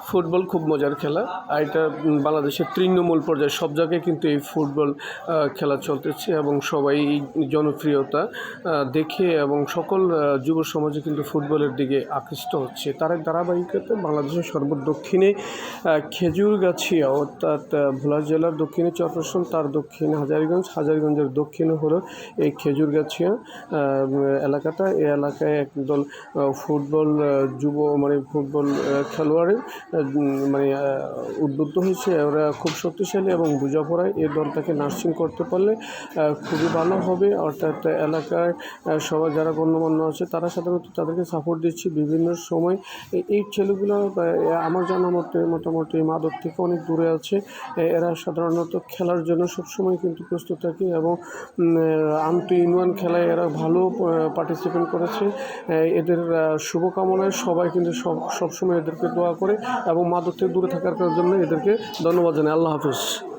Football খুব মজার খেলা। আর এটা বাংলাদেশের তৃণমূল পর্যায়ে সব জায়গায় কিন্তু এই ফুটবল খেলা চলতেছে এবং সবাই এই জনপ্রিয়তা দেখে এবং সকল যুব সমাজে কিন্তু ফুটবলের দিকে আকৃষ্ট হচ্ছে। তার এক ধারাবাহিকতা বাংলাদেশের সর্বদক্ষিণে খেজুরগাছিয়া অর্থাৎ ভোলা জেলার দক্ষিণে চরফ্যাশন, তার দক্ষিণে হাজারীগঞ্জের দক্ষিণে হলো এই খেজুরগাছিয়া এলাকাটা। এই এলাকায় একদল ফুটবল যুব ফুটবল খেলোয়াড়ের উদ্বুদ্ধ হয়েছে। ওরা খুব শক্তিশালী এবং বোঝাপড়ায় এই দলটাকে নার্সিং করতে পারলে খুবই ভালো হবে। অর্থাৎ এলাকায় সবাই যারা গণ্যমান্য আছে তারা সাধারণত তাদেরকে সাপোর্ট দিচ্ছে বিভিন্ন সময়। এই ছেলেগুলো আমার জানা মতে মোটামুটি মাদক থেকে অনেক দূরে আছে। এরা সাধারণত খেলার জন্য সবসময় কিন্তু প্রস্তুত থাকে এবং আন্তঃ-ইউনিয়ন খেলায় এরা ভালো পার্টিসিপেট করেছে। এদের শুভকামনায় সবাই কিন্তু সবসময় এদেরকে দোয়া করে এবং মাদক থেকে দূরে থাকার জন্য এদেরকে ধন্যবাদ জানাই। আল্লাহ হাফেজ।